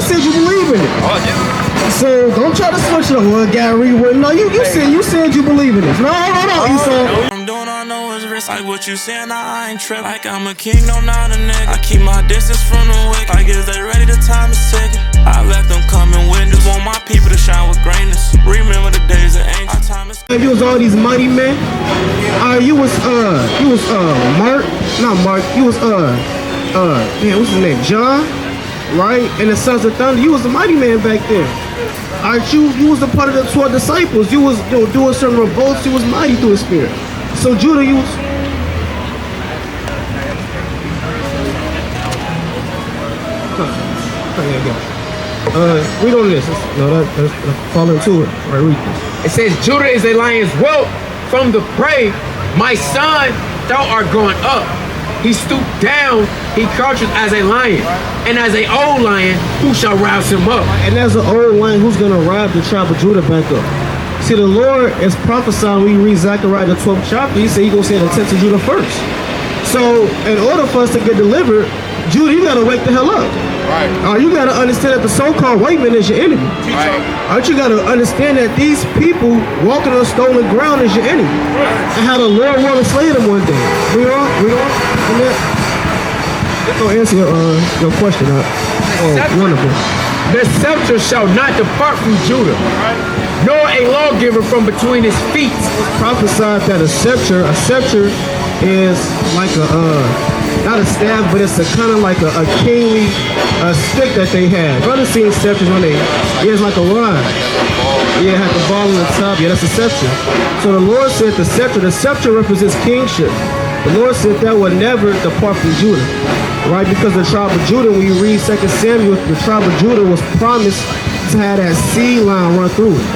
just said you believe in it. Oh, yeah. So don't try to switch it up. Well, Gary, no, you said you believe in this. No, Esau. I'm doing all I know is risk. Like what you saying, nah, I ain't tripping. Like I'm a king, no, not a nigga. I keep my distance from the wicked. Like is they ready? The time is ticking. I let them come and witness. Want my people to shine with greatness. Remember the days of ancient time is. If you was all these mighty men, you was Mark, not Mark. You was man, what's his name? John, right? And the Sons of Thunder. You was the mighty man back then. Alright, you was a part of the 12 disciples. You was doing certain revolts. You was mighty through the Spirit. So Judah, you was. Read on this. No, that's fall into it. All right, read this. It says, Judah is a lion's whelp from the prey. My son, thou art gone up. He stooped down, he crouches as a lion. And as an old lion, who shall rouse him up? And as an old lion, who's going to rise the tribe of Judah back up? See, the Lord is prophesying when you read Zechariah the 12th chapter. He said he's going to send the tent to Judah first. So in order for us to get delivered, Judah, you got to wake the hell up. Right. You got to understand that the so-called white man is your enemy. Right. You got to understand that these people walking on stolen ground is your enemy. And how the Lord want to slay them one day. Read on. Let's go answer your question. Wonderful. The scepter shall not depart from Judah, nor a lawgiver from between his feet. It's prophesied that a scepter is like not a staff, but it's a kind of like a kingly stick that they have. Brothers seen scepters when it's like a rod. Yeah, it had the ball on the top. Yeah, that's a scepter. So the Lord said the scepter represents kingship. The Lord said that would never depart from Judah. Right? Because the tribe of Judah, when you read 2 Samuel, the tribe of Judah was promised to have that seed line run through it.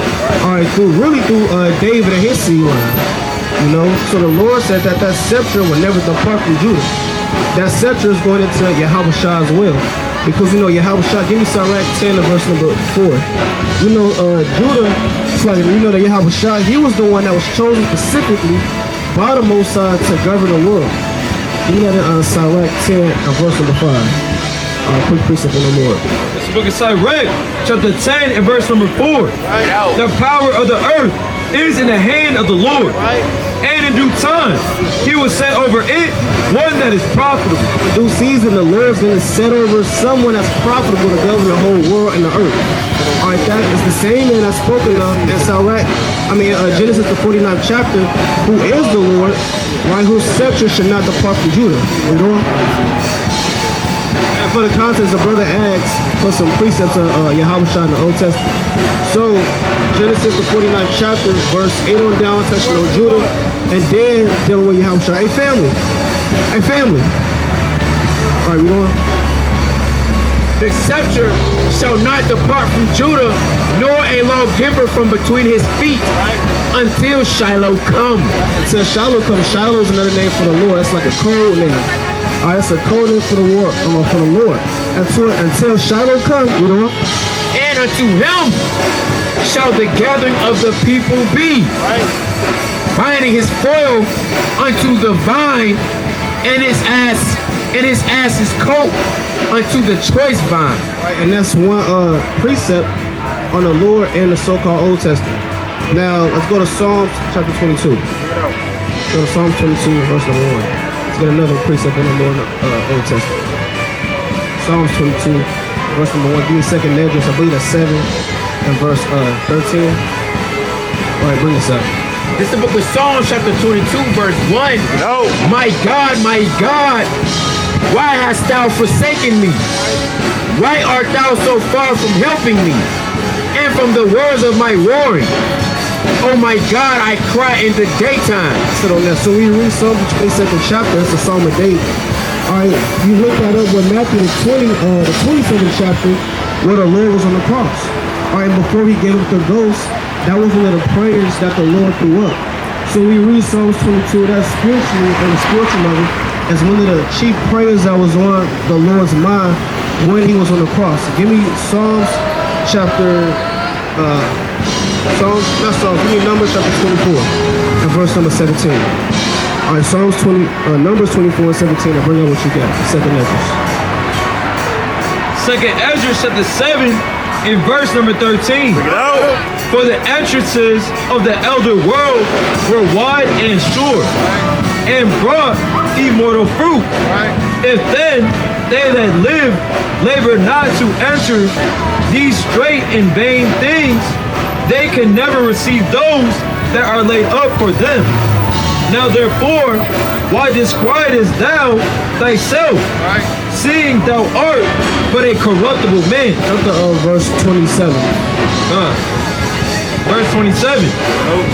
Alright, through David and his seed line. You know, so the Lord said that scepter would never depart from Judah. That scepter is going into Yahweh as well. Because Yahweh, give me Sirach 10 and verse number 4. Judah, it's like, that Yahweh, he was the one that was chosen specifically by the Most High to govern the world. You got it on Sirach 10 and verse number 5. Quick precept on the Lord. This book of Sirach, chapter 10 and verse number 4. Right. The power of the earth is in the hand of the Lord. Right. And in due time, he will set over it one that is profitable. In due season, the Lord's going to set over someone that's profitable to govern the whole world and the earth. Alright, that is the same man that's spoken of in Genesis the 49th chapter, who is the Lord, right, whose scepter should not depart from Judah. You know? And for the context, the brother asks for some precepts of Yahweh in the Old Testament. So, Genesis the 49th chapter, verse 8 on down, touching on Judah, and then dealing with Yahweh. A family. Alright, we going? The scepter shall not depart from Judah, nor a lawgiver from between his feet, until Shiloh come. Until Shiloh comes. Shiloh is another name for the Lord. It's like a code name. It's a code name for the Lord. Until Shiloh comes, And unto him shall the gathering of the people be, binding his foil unto the vine, and his ass's coat unto the choice vine. Right, and that's one precept on the Lord and the so-called Old Testament. Now, let's go to Psalms chapter 22. Go to Psalms 22, verse number 1. Let's get another precept on the Lord and Old Testament. Psalms 22, verse number 1. Give me second Esdras, I believe that's 7, and verse 13. All right, bring this up. This is the book of Psalms, chapter 22, verse 1. No. My God, why hast thou forsaken me? Why art thou so far from helping me, and from the words of my roaring? Oh my God, I cry in the daytime. So we read Psalm the 22nd chapter. It's a Psalm of David. All right, you look that up with Matthew the 27th chapter, where the Lord was on the cross. All right, before he gave up the ghost, that was one of the prayers that the Lord threw up. So we read Psalms 22. That's spiritually, on the spiritual level, as one of the chief prayers that was on the Lord's mind when he was on the cross. Give me Psalms chapter, give me Numbers chapter 24 and verse number 17. All right, Numbers 24 and 17. I'll bring out what you got. Second Esdras. Second Esdras chapter 7 in verse number 13. For the entrances of the elder world were wide and sure, and brought immortal fruit. If then they that live labor not to enter these straight and vain things, they can never receive those that are laid up for them. Now therefore, why disquietest thou thyself, seeing thou art but a corruptible man? Verse 27. Verse 27.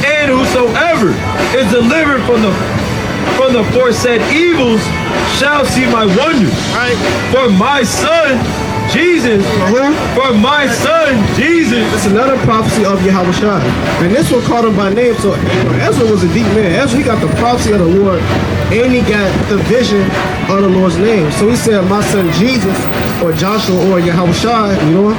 And whosoever is delivered from the foresaid evils shall see my wonders. For my son Jesus, for my son Jesus. It's another prophecy of Yahushua. And this one called him by name. So Ezra was a deep man. Ezra, he got the prophecy of the Lord, and he got the vision of the Lord's name. So he said, my son Jesus, or Joshua, or Yahushua, you know,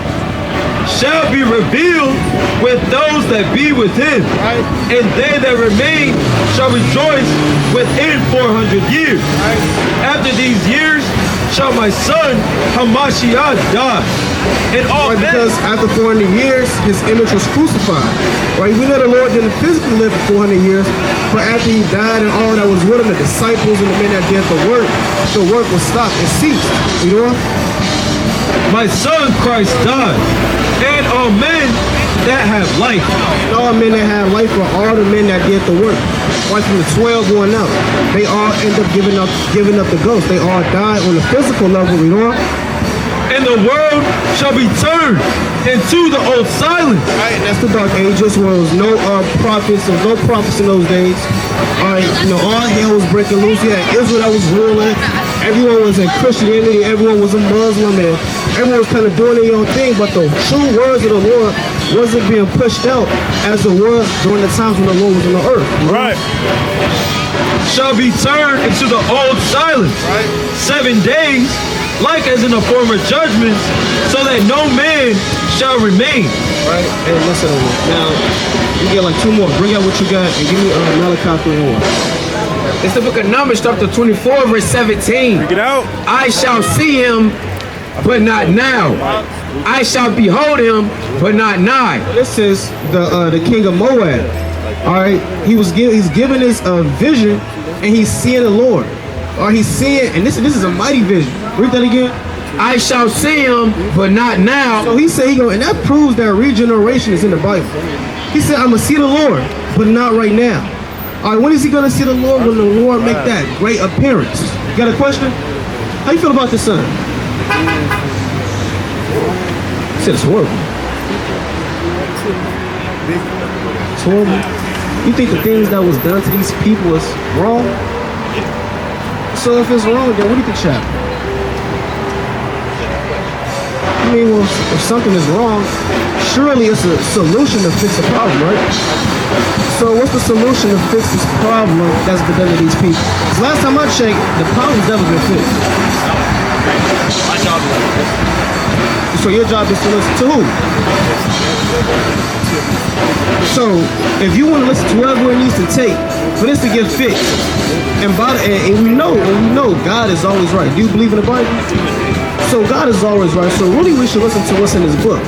shall be revealed with those that be within, and they that remain shall rejoice within 400 years. After these years shall my son Hamashiach die, and all because after 400 years his image was crucified. Right? We know the Lord didn't physically live for 400 years, but after he died and all that was with him, the disciples and the men that did the work was stopped and ceased. You know? My son Christ died, and all men that have life. All men that have life are all the men that did the work. Right from the 12 going out, they all end up giving up the ghost. They all died on the physical level, you know? And the world shall be turned into the old silence. Right, and that's the dark ages where there was no prophets, there was no prophets in those days. Alright, you know, all hell was breaking loose. You had Israel that was ruling. Everyone was in Christianity, everyone was a Muslim, and everyone was kind of doing their own thing, but the true words of the Lord wasn't being pushed out as it was during the times when the Lord was on the earth. Right. Shall be turned into the old silence. 7 days, like as in the former judgments, so that no man shall remain. Right? And listen to me. Now, you get like 2 more. Bring out what you got and give me Malachi 3:1. It's the book of Numbers, chapter 24, verse 17. Bring it out. I shall see him, but not now. I shall behold him, but not nigh. This is the king of Moab. All right, he's given this vision, and he's seeing the Lord. Or he's seeing, and this is a mighty vision. Read that again. I shall see him, but not now. So he said and that proves that regeneration is in the Bible. He said, I'm gonna see the Lord, but not right now. All right, when is he gonna see the Lord? When the Lord make that great appearance. You got a question? How you feel about the son? He said it's horrible. It's horrible. You think the things that was done to these people is wrong? So if it's wrong, then what do you think should happen? I mean, well, if something is wrong, surely it's a solution to fix the problem, right? So what's the solution to fix this problem that's been done to these people? Because last time I checked, the problem's never been fixed. My job is to listen. So your job is to listen to who? So if you want to listen to whoever it needs to take for this to get fixed, and we know God is always right. Do you believe in the Bible? So God is always right. So really we should listen to what's in this book.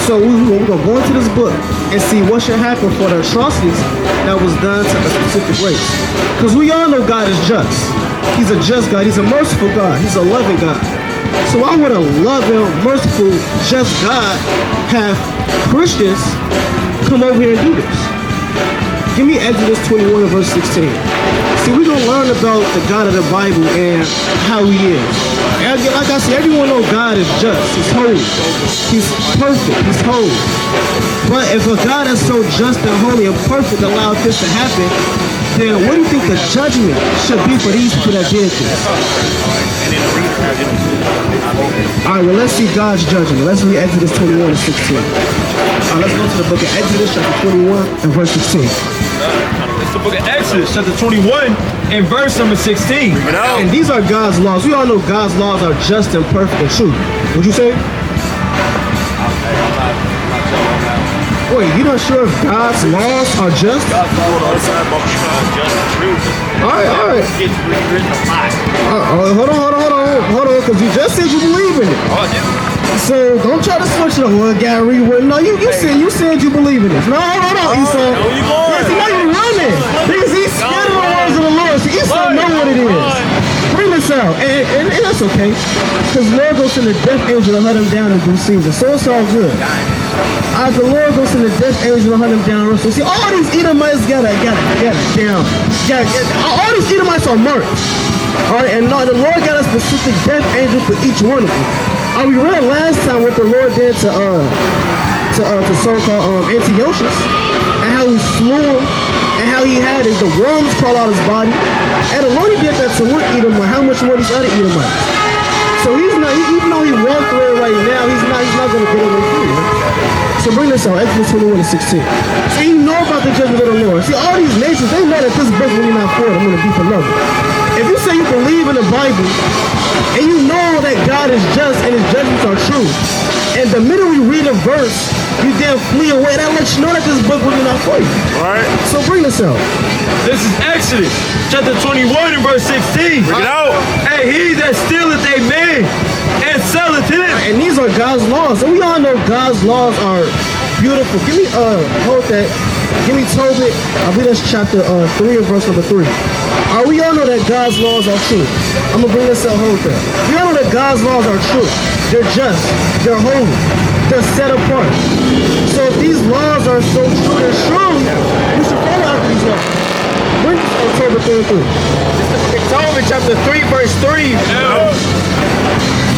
So we're going to go into this book and see what should happen for the atrocities that was done to a specific race. Because we all know God is just. He's a just God. He's a merciful God. He's a loving God. So why would a loving, merciful, just God have Christians come over here and do this? Give me Exodus 21 verse 16. See, we're going to learn about the God of the Bible and how he is. And like I said, everyone knows God is just. He's holy. He's perfect. He's holy. But if a God is so just and holy and perfect allowed this to happen, then what do you think the judgment should be for these people that did this? Alright, well, let's see God's judgment. Let's read Exodus 21 and 16. Let's go to the book of Exodus chapter 21 and verse 16. It's the book of Exodus, chapter 21, and verse number 16. And these are God's laws. We all know God's laws are just and perfect and true. Would you say? Wait, you not sure if God's laws are just? God's laws are just and true. All right. It's rewritten a lot. Hold on, because you just said you believe in it. Oh, dude. So don't try to switch it up. Well, got rewritten. No, you said you believe in it. No, hold on, Esau. Where you going? See, now you running because he's scared of the words of the Lord. So Esau know what it is. Bring this out, and that's okay, because the Lord goes to the death angel to hunt him down in due season. So it's all good. The Lord goes to the death angel to hunt him down. So see, all these Edomites got down. All these Edomites are marked. All right, and the Lord got a specific death angel for each one of them. We read last time what the Lord did to so-called Antiochus, and how he slew him, and how he had the worms crawl out his body. And the Lord did that to one Edomite. How much more these other Edomites? So he's not, even though he walked away right now, he's not going to get away from you. So bring this out, Exodus 21 and 16. So you know about the judgment of the Lord. See, all these nations, they know that this book really not for them in a deeper level. If you say you believe in the Bible, and you know that God is just and his judgments are true, and the minute we read a verse, you then flee away, that lets you know that this book really not for you. Right. So bring this out. This is Exodus chapter 21 and verse 16. Bring it out. And he that stealeth a man and selleth him. And these are God's laws. So we all know God's laws are beautiful. Give me hold that. Give me Tobit. I believe that's chapter 3 and verse number 3. We all know that God's laws are true. I'm gonna bring this out, hold that. We all know that God's laws are true. They're just, they're holy, they're set apart. So if these laws are so true and surely, we should follow after these laws. Bring this out, Tobit 3 and 3. Tobit chapter 3, verse 3.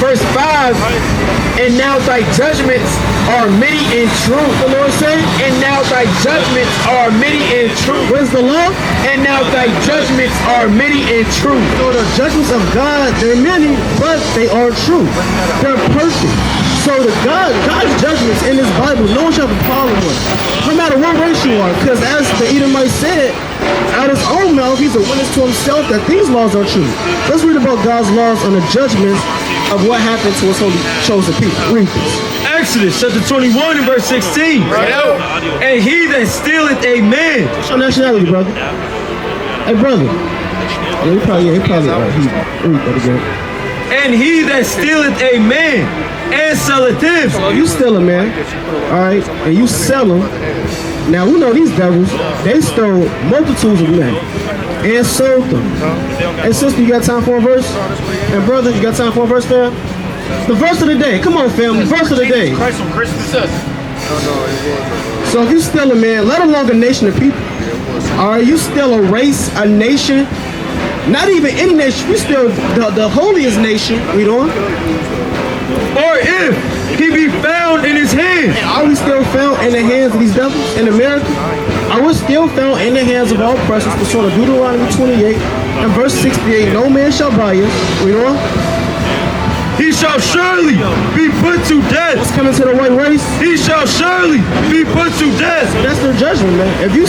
Verse 5, and now thy judgments are many in truth. The Lord said, and now thy judgments are many in truth. where's the law? And now thy judgments are many in truth. So the judgments of God, they're many, but they are true. They're perfect. So God's judgments in this Bible, no one shall have a problem with. No matter what race you are, because as the Edomite said, out of his own mouth, he's a witness to himself that these laws are true. Let's read about God's laws on the judgments of what happened to his holy chosen people. Read this. Exodus chapter 21 and verse 16. And he that stealeth a man. What's your nationality, brother? Hey, brother. Yeah, he probably read that again. And he that stealeth a man and selleth him. So you steal a man, all right, and you sell him. Now we know these devils, they stole multitudes of men and sold them. Hey sister, you got time for a verse? And brother, you got time for a verse there? The verse of the day. Come on, family. Verse of the day. Christ on Christmas. So if you steal a man, let alone a nation of people, all right, you steal a race, a nation, not even any nation, you steal the holiest nation, read on. Or if he be found in his hand. Are we still found in the hands of these devils in America? Are we still found in the hands of all oppressors? The sort of Deuteronomy 28 and verse 68, no man shall buy us. Read on. He shall surely be put to death. What's coming to the white race? He shall surely be put to death. That's their judgment, man. If you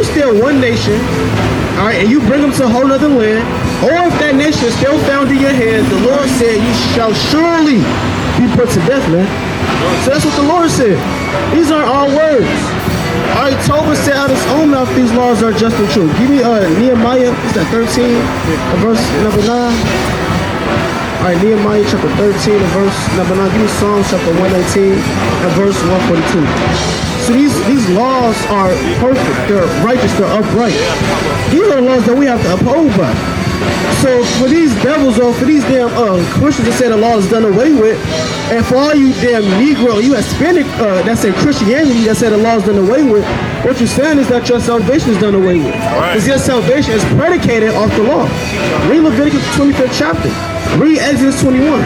steal one nation, all right, and you bring them to a whole other land, or if that nation is still found in your hands, the Lord said you shall surely be put to death, man. So that's what the Lord said. These aren't our words. All right, Tobit said out of his own mouth, these laws are just and true. Give me Nehemiah, is that 13, verse number 9? All right, Nehemiah chapter 13 and verse number 9. Give me Psalms chapter 119 and verse 142. So these laws are perfect. They're righteous. They're upright. These are the laws that we have to uphold by. So for these devils, or for these damn Christians that say the law is done away with, and for all you damn Negro, you Hispanic that say Christianity that say the law is done away with, what you're saying is that your salvation is done away with. Because your salvation is predicated off the law. Read Leviticus 25th chapter. Read Exodus 21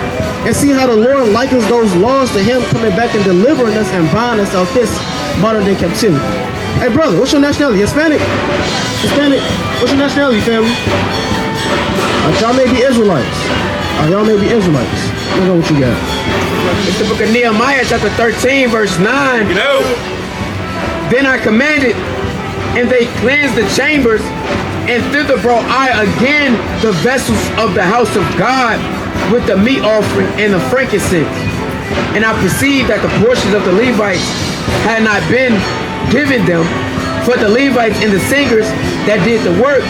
and see how the Lord likens those laws to him coming back and delivering us and buying us out this modern day captivity. Hey brother, what's your nationality? Hispanic? Hispanic? What's your nationality, family? Y'all may be Israelites. Y'all may be Israelites. Look at what you got. It's the book of Nehemiah chapter 13 verse 9. Then I commanded, and they cleansed the chambers, and thither brought I again the vessels of the house of God with the meat offering and the frankincense. And I perceived that the portions of the Levites had not been given them, for the Levites and the singers that did the work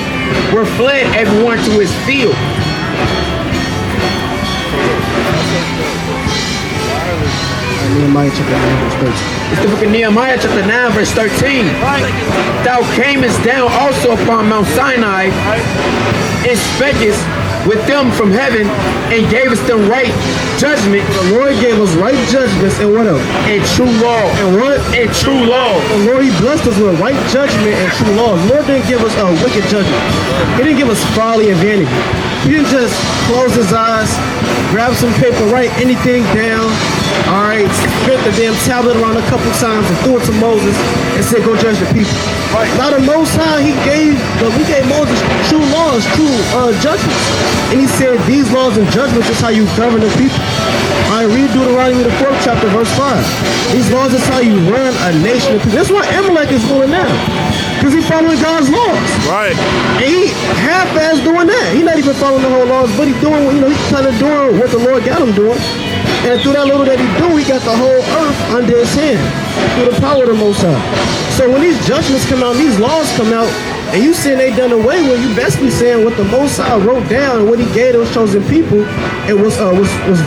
were fled everyone to his field. Nehemiah chapter 9, verse 13. It's the book of Nehemiah chapter 9 verse 13. Thou camest down also upon Mount Sinai and spakest with them from heaven and gavest them right judgment. The Lord gave us right judgments and what else? And true law. And what? And true law. The Lord, he blessed us with right judgment and true laws. The Lord didn't give us a wicked judgment. He didn't give us folly and vanity. He didn't just close his eyes, grab some paper, write anything down, all right, spit the damn tablet around a couple times and threw it to Moses and said, go judge the people. Right. Now the Most High, we gave Moses true laws, true judgments. And he said, these laws and judgments is how you govern the people. All right, read Deuteronomy the 4th chapter, verse 5. These laws is how you run a nation of people. That's why Amalek is going now. Because he's following God's laws. Right. And he half-ass doing that. He's not even following the whole laws, but he's doing, he's kind of doing what the Lord got him doing. And through that little that he do, he got the whole earth under his hand through the power of the Most High. So when these judgments come out, these laws come out, and you saying they done away with, you basically saying what the Most High wrote down and what he gave those chosen people, it was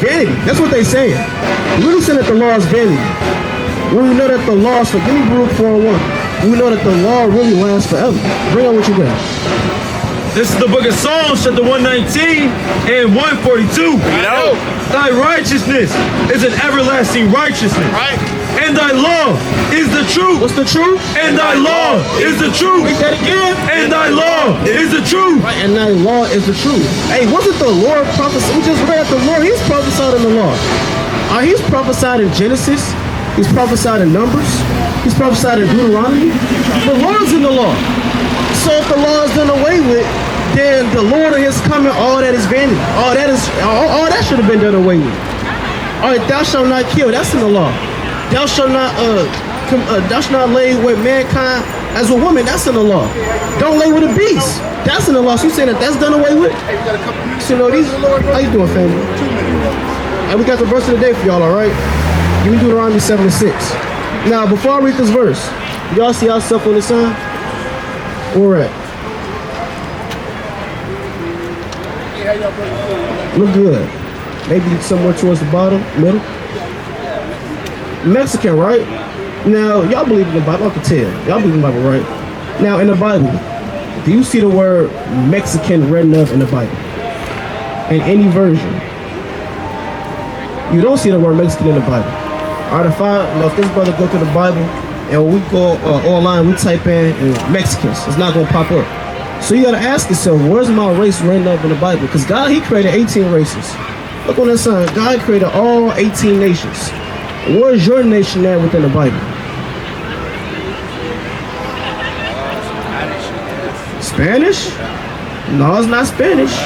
vanity. That's what they saying. Really saying that the law is vanity. When we know that the law is for, give me Baruch 4:1. We know that the law really lasts forever. Bring on what you got. This is the book of Psalms, chapter 119 and 142. Thy righteousness is an everlasting righteousness. Right. And thy law is the truth. What's the truth? And thy law is the truth. Read that again. And thy law is the truth. Right, and thy law is the truth. Hey, wasn't the Lord prophesied? We just read the Lord. He's prophesied in the law. He's prophesied in Genesis. He's prophesied in Numbers. He's prophesied in Deuteronomy. The Lord's in the law. So if the law is done away with, then the Lord of his coming, all that is vanity. All that should have been done away with. All right, thou shalt not kill. That's in the law. Thou shalt not lay with mankind as a woman. That's in the law. Don't lay with a beast. That's in the law. So you saying that that's done away with? So these. How you doing, family? And we got the verse of the day for y'all. All right. Give me Deuteronomy 7:6. Now, before I read this verse, y'all see yourself on the sign? Where we're at? Look good. Maybe somewhere towards the bottom, middle. Mexican, right? Now, y'all believe in the Bible. I can tell. Y'all believe in the Bible, right? Now, in the Bible, do you see the word Mexican written up in the Bible? In any version? You don't see the word Mexican in the Bible. All right, if this brother go to the Bible and when we go online, we type in Mexicans, it's not going to pop up. So you got to ask yourself, where's my race written up in the Bible? Because God, he created 18 races. Look on that sign. God created all 18 nations. Where's your nation at within the Bible? Spanish? No, it's not Spanish.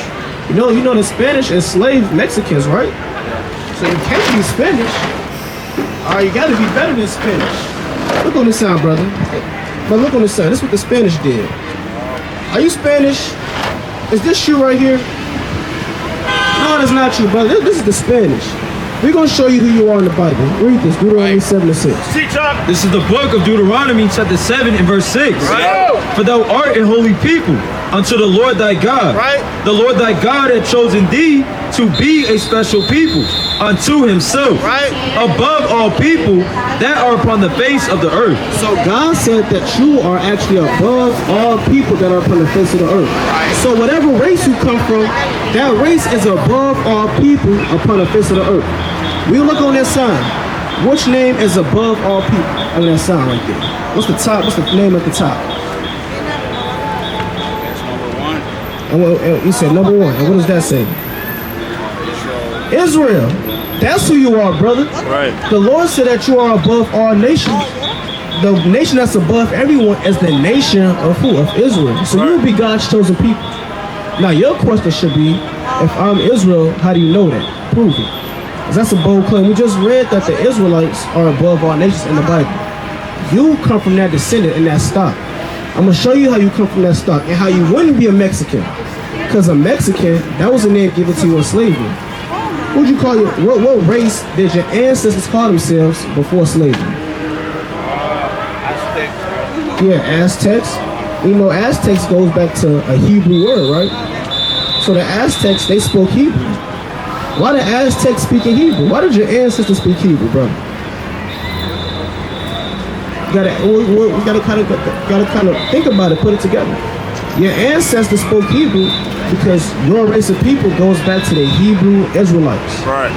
You know the Spanish enslaved Mexicans, right? So you can't be Spanish. You gotta be better than Spanish. Look on this sign, brother. But look on this sign. This is what the Spanish did. Are you Spanish? Is this you right here? No, that's not you, brother. This is the Spanish. We're gonna show you who you are in the Bible. Read this, Deuteronomy 7:6. This is the book of Deuteronomy, chapter 7 and verse 6. Right. For thou art a holy people unto the Lord thy God. Right. The Lord thy God hath chosen thee to be a special people unto himself. Right. Above all people that are upon the face of the earth. So God said that you are actually above all people that are upon the face of the earth. So whatever race you come from, that race is above all people upon the face of the earth. We look on that sign. Which name is above all people on that sign right there? What's the top? What's the name at the top? And you said number one. And what does that say? Israel. That's who you are, brother. Right. The Lord said that you are above all nations. The nation that's above everyone is the nation of who? Of Israel. So you will be God's chosen people. Now your question should be, if I'm Israel, how do you know that? Prove it. Because that's a bold claim. We just read that the Israelites are above all nations in the Bible. You come from that descendant and that stock. I'm going to show you how you come from that stock and how you wouldn't be a Mexican. Because a Mexican, that was a name given to you in slavery. What would you call you? What race did your ancestors call themselves before slavery? Aztecs. Yeah, Aztecs. You know, Aztecs goes back to a Hebrew word, right? So the Aztecs, they spoke Hebrew. Why the Aztecs speak in Hebrew? Why did your ancestors speak Hebrew, brother? We gotta kind of think about it, put it together. Your ancestors spoke Hebrew because your race of people goes back to the Hebrew Israelites. Right.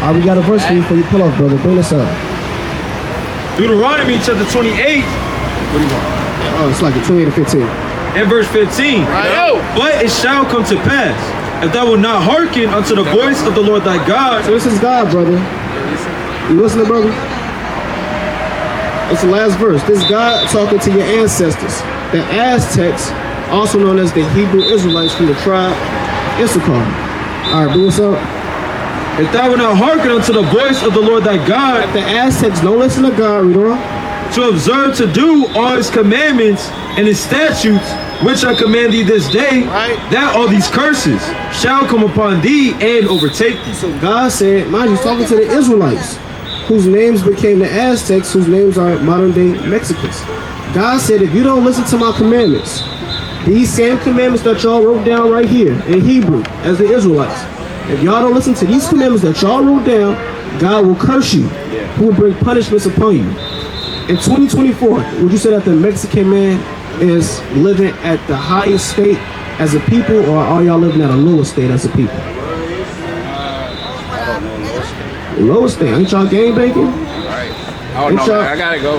All right, we got a verse for you before you pull off, brother. Bring this up. Deuteronomy chapter 28 What do you want? Oh, it's like a 28 to 15. and verse 15. Right. But it shall come to pass, if thou wilt not hearken unto the voice of the Lord thy God. So this is God, brother. You listening, brother? It's the last verse. This is God talking to your ancestors. The Aztecs, also known as the Hebrew Israelites from the tribe Issachar. All right, bring us up. If thou wilt not hearken unto the voice of the Lord thy God, The Aztecs don't listen to God, read on. to observe to do all his commandments and his statutes, which I command thee this day, Right. that all these curses shall come upon thee and overtake thee. So God said, mind you, he's talking to the Israelites, whose names became the Aztecs, whose names are modern day Mexicans. God said, if you don't listen to my commandments, these same commandments that y'all wrote down right here in Hebrew as the Israelites, if y'all don't listen to these commandments that y'all wrote down, God will curse you. He will bring punishments upon you. In 2024, would you say that the Mexican man is living at the highest state as a people, or are y'all living at a lower state as a people? Lower state. Ain't y'all gang banking? Oh Ain't no, y'all- man, I gotta go.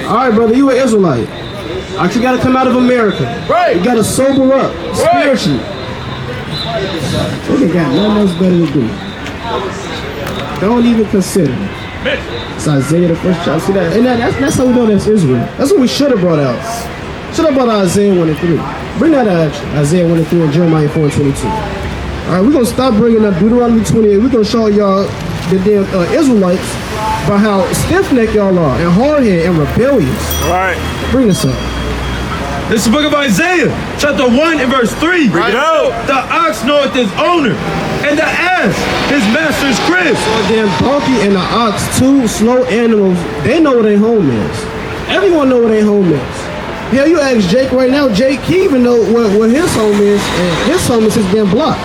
All right, brother, you an Israelite. All right, you gotta come out of America. Right. You gotta sober up spiritually. They got nothing else better to do. Don't even consider. It's Isaiah the first chapter. See that? And that's how we know that's Israel. That's what we should have brought out. Should have brought out Isaiah 1 and 3. Bring that out, Isaiah 1 and 3 and Jeremiah 4 and 22. All right, we're gonna stop bringing up Deuteronomy 28. We're gonna show y'all the damn Israelites about how stiff-necked y'all are and hard-headed and rebellious. Right. Bring this up. This is the book of Isaiah, chapter 1 and verse 3. Bring it out. The ox knoweth his owner, and the ass his master's crib. The damn donkey and the ox, two slow animals, they know where their home is. Everyone know where their home is. Hell, you ask Jake right now, Jake, he even know where his home is, and his home is his damn block.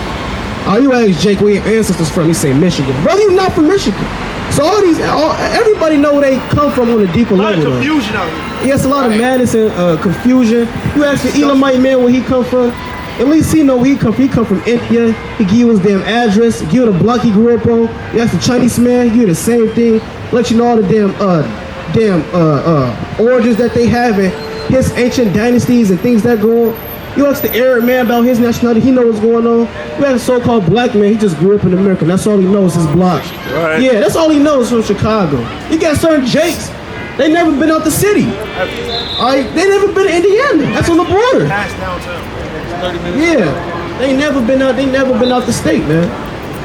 You ask Jake where your ancestors from, he say Michigan. Brother, you not from Michigan. So everybody know where they come from on a deeper A lot of level. though. confusion out here. Yes, a lot of madness and confusion. You ask the Edomite man where he come from, at least he know where he come from. He come from India. He give you his damn address. He give you the block he grew up on. You ask the Chinese man, he give you the same thing. Let you know all the damn origins that they have and his ancient dynasties and things that go on. You ask the Arab man about his nationality, he know what's going on. You ask a so-called black man, he just grew up in America. That's all he knows, his block. Right. Yeah, that's all he knows from Chicago. You got certain Jakes, they never been out the city. They never been to Indiana. That's on the border. Pass downtown. 30 minutes. Yeah, they never been out the state, man.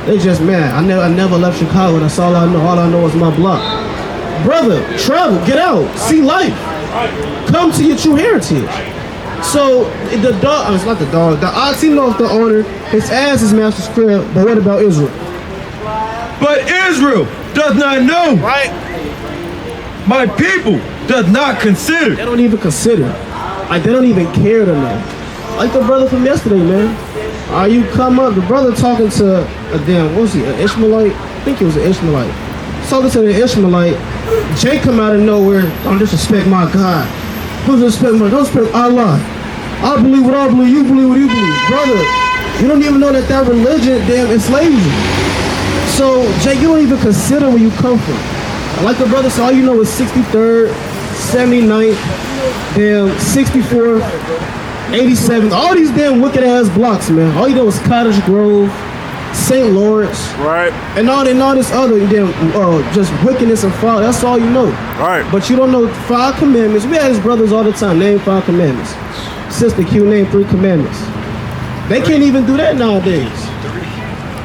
They just, man, I never left Chicago. That's all I know. All I know is my block. Brother, travel, get out, see life. Come to your true heritage. So the dog, it's not the dog. The ox, he knows the owner. His ass is master's crib. But what about Israel? But Israel does not know. Right. My people does not consider. They don't even consider. Like, they don't even care to know. Like the brother from yesterday, man. You come up, the brother talking to a damn, what was he, an Ishmaelite? I think he was an Ishmaelite. Talking to the Ishmaelite. Jake come out of nowhere. Don't disrespect my God. Don't disrespect Allah. I believe what I believe, you believe what you believe. Brother, you don't even know that religion damn enslaves you. So, Jake, you don't even consider where you come from. Like the brother said, all you know is 63rd, 79th, damn 64th, 87th. All these damn wicked ass blocks, man. All you know is Cottage Grove, St. Lawrence, Right. and all this other damn just wickedness and fraud. That's all you know. Right. But you don't know 5 commandments. We ask brothers all the time, name 5 commandments. Sister Q, name 3 commandments. They can't even do that nowadays.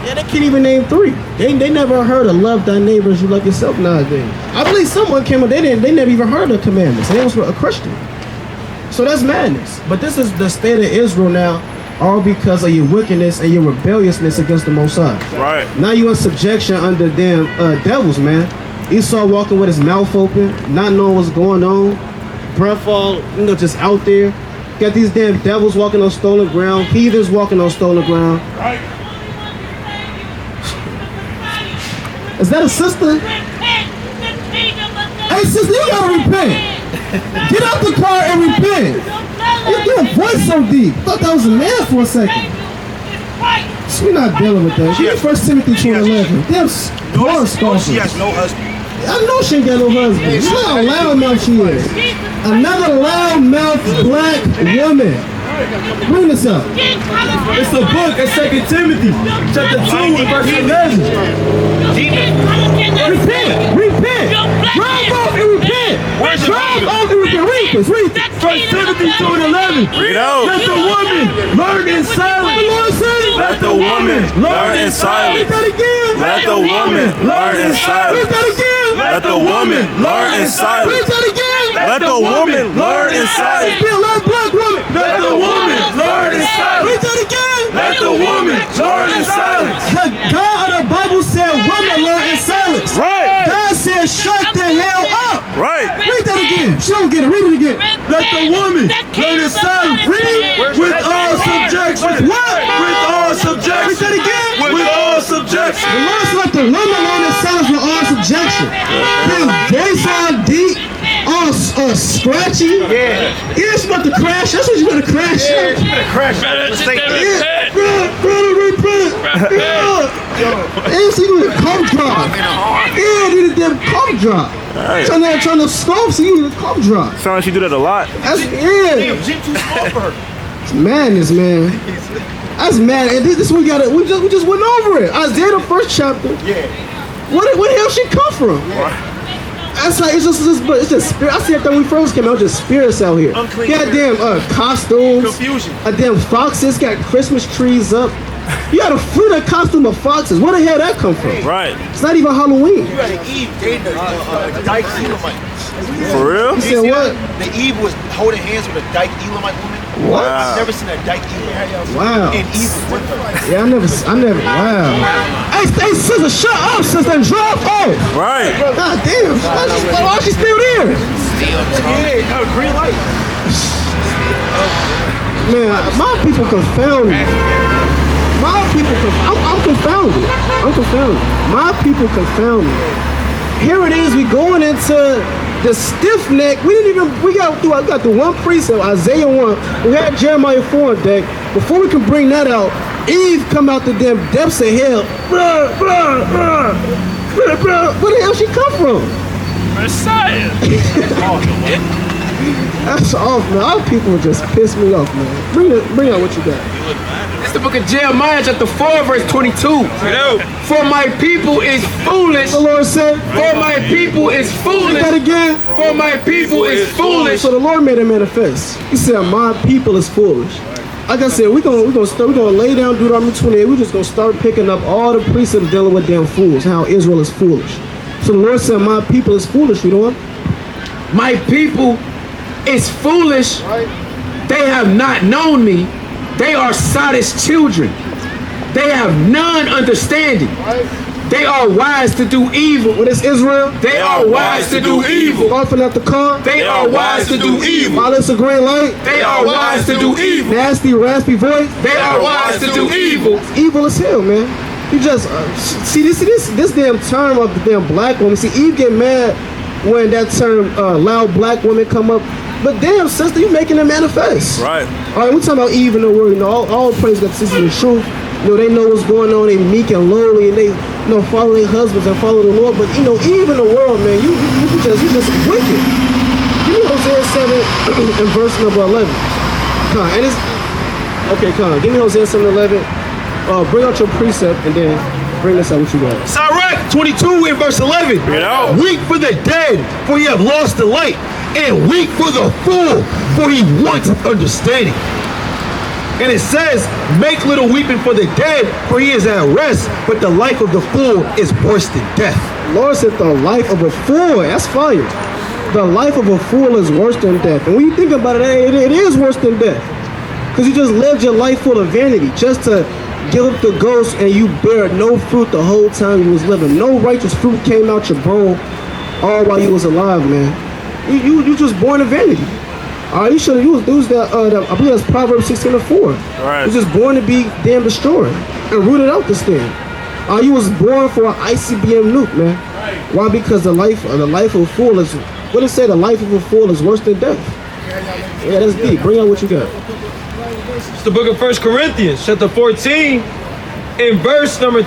Yeah, they can't even name 3. They never heard of love thy neighbor as you love yourself nowadays. I believe someone came up, they never even heard of commandments. And they was a Christian. So that's madness. But this is the state of Israel now, all because of your wickedness and your rebelliousness against the Most High. Right. Now you in subjection under damn devils, man. Esau walking with his mouth open, not knowing what's going on. breath all, just out there. Got these damn devils walking on stolen ground, heathens walking on stolen ground. Right. Is that a sister? Hey, sister, you gotta repent. Get out the car and repent. Your voice so deep. Thought that was a man for a second. So we're not dealing with that. Give me 1 Timothy 2:11. Damn, porn scoffers. She has no husband. I know she ain't got no husband. Look how loudmouth she is. Another loudmouth black woman. Bring this up. It's a book. It's 2 Timothy, chapter 2, verse 11. Repent. Repent. Drive off and repent. Drive off and repent. Read this. Read this. 1 Timothy 2:11. Let the woman learn in silence. The Lord said, Let the woman learn in read silence. that again. Let the woman learn in Read silence. that again. Let the woman learn in Read silence. that again. Let the woman learn in silence. Be a loud black woman. Let the woman learn in Read silence. that again. Let the woman learn in silence. The God of the Bible said women learn in silence. Right. God said shut the hell up. Right. Read that again. She don't get it. Read it again. Let the woman learn in silence. Read. With all subjection. What? With all Read subjection. that again. With all subjection. The Lord said let the women learn in silence with all subjection. His voice all deep, all scratchy. Yeah. Yeah, she about to crash. That's what you about to crash. Yeah, she better crash. Yeah, brother, repent. Yeah. And she need a cough drop. Yeah, need a damn cough drop. Trying to scope, so you need a cough drop. Sounds like she do that a lot. That's, yeah. Jim too small for her. It's madness, man. That's mad. And this we got it. We just went over it. Isaiah the 1st chapter. Yeah. Where the hell she come from? That's like it's just spirit. I said that when we first came out, just spirits out here. Unclean Goddamn costumes. Confusion. A damn foxes got Christmas trees up. You got a fleet of costume of foxes. Where the hell that come from? Right. It's not even Halloween. You got an Eve dating a dyke Edomite. For real? You said what? The Eve was holding hands with a dyke Edomite woman. What? I've never seen a dyke Edomite. Wow. And Eve was with her. Yeah, I never. Wow. Hey, sister, shut up, sister, and drive off. Right. God damn. Why is she still there? Yeah, green light. Man, my people confound me. I'm confounded. My people confound me. Here it is, we going into the stiff neck. We got through one precept, Isaiah 1. We had Jeremiah 4 on deck. Before we can bring that out, Eve come out the damn depths of hell. Bruh. Where the hell she come from? Messiah. That's off, man. Our people just piss me off, man. Bring out what you got. It's the book of Jeremiah, chapter 4, verse 22. For my people is foolish. The Lord said, For my people is foolish. that again. For my people is foolish. So the Lord made it manifest. He said, my people is foolish. Like I said, we're gonna lay down Deuteronomy 28. We're just gonna start picking up all the precepts dealing with damn fools, how Israel is foolish. So the Lord said, my people is foolish, you know what? My people is foolish. They have not known me. They are sottish children. They have none understanding. They are wise to do evil. What is Israel? They are wise to do evil. Coughing out the car. They are wise to do evil. Violence of green light. They are wise to do evil. Nasty, raspy voice. They are wise to do evil. Evil as hell, man. You just see this damn term of the damn black woman. See, Eve get mad when that term loud black woman come up. But damn, sister, you making it manifest. Right. All right, we talking about Eve in the word. You know, all praise God, sister, the truth. You know, they know what's going on. They meek and lowly, and they follow their husbands and follow the Lord. But Eve in the world, man, you just wicked. Give me Hosea 7 and verse number 11. Come on, and it's okay. Come on, give me Hosea 7:11. Bring out your precept and then bring us out what you got. Sirach 22 in verse 11. Weep for the dead, for ye have lost the light, and weep for the fool, for he wanteth understanding. And it says, make little weeping for the dead, for he is at rest, but the life of the fool is worse than death. Lord said the life of a fool, that's fire. The life of a fool is worse than death. And when you think about it, it is worse than death. Because you just lived your life full of vanity, just to give up the ghost, and you bear no fruit the whole time you was living. No righteous fruit came out your bone all while you was alive, man. You just born of vanity. You should have used that. I believe that's Proverbs 16:4. Right. You're just born to be damn destroyed and rooted out this thing. You was born for an ICBM nuke, man. Why? Because the life of a fool is, what it say? The life of a fool is worse than death. Yeah, that's deep. Bring out what you got. It's the book of 1 Corinthians, chapter 14, in verse number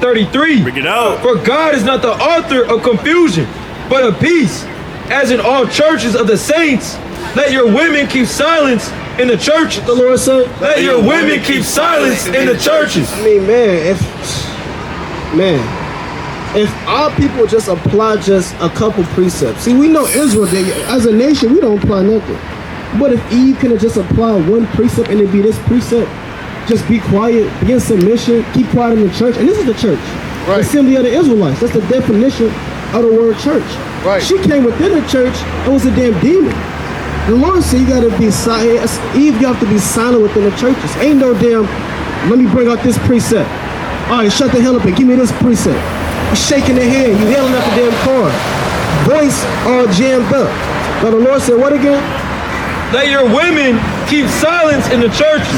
33. Bring it out. For God is not the author of confusion, but of peace, as in all churches of the saints. Let your women keep silence in the churches. The Lord said, Let your women keep silence in the churches. I mean, if our people just apply just a couple precepts. See, we know Israel, as a nation, we don't apply nothing. But if Eve could have just applied one precept and it be this precept, just be quiet, be in submission, keep quiet in the church. And this is the church. Right. Assembly of the Israelites. That's the definition of the word church. Right. She came within the church and was a damn demon. The Lord said you gotta be silent. Eve, you have to be silent within the churches. Ain't no damn, let me bring out this precept. All right, shut the hell up and give me this precept. You shaking the head, you yelling at the damn car. Voice all jammed up. Now the Lord said, what again? Let your women keep silence in the churches,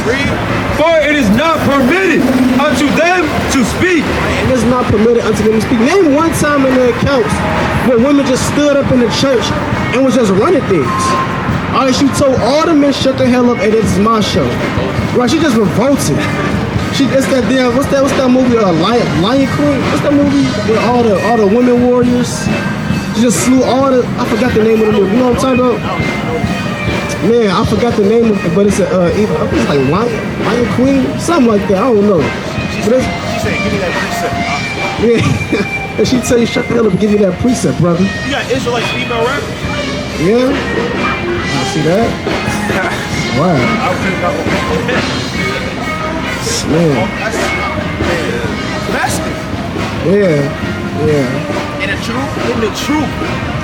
for it is not permitted unto them to speak. It is not permitted unto them to speak. Name one time in the accounts where women just stood up in the church and was just running things. All right, she told all the men shut the hell up and it's my show. Right, she just revolted. It's that damn, what's that movie, Lion Queen? What's that movie with all the women warriors? She just slew all the, I forgot the name of the movie. You know what I'm talking about? Man, I forgot the name of it, but it's it's like Lion Queen, something like that. I don't know. She said, give me that precept. Yeah, and she tell you shut the hell up and give you that precept, brother. You got Israelite female rap? Yeah, I see that. Wow. Man. That's Yeah. in the truth,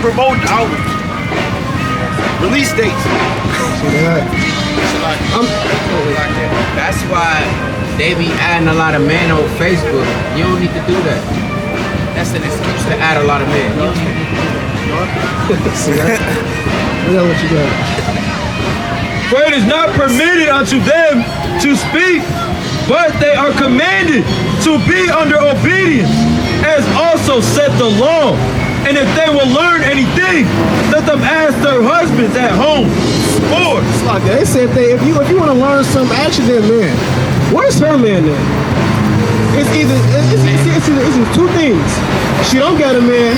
promoting outreach. Release dates. See that? That's why they be adding a lot of men on Facebook. You don't need to do that. That's an excuse to add a lot of men. You don't need to do that. See that? I know what you got. For it is not permitted unto them to speak, but they are commanded to be under obedience, as also said the law. And if they will learn anything, let them ask their husbands at home. Or It's like that. They said if you want to learn something, ask your man. Where's her man then? It's either two things. She don't got a man,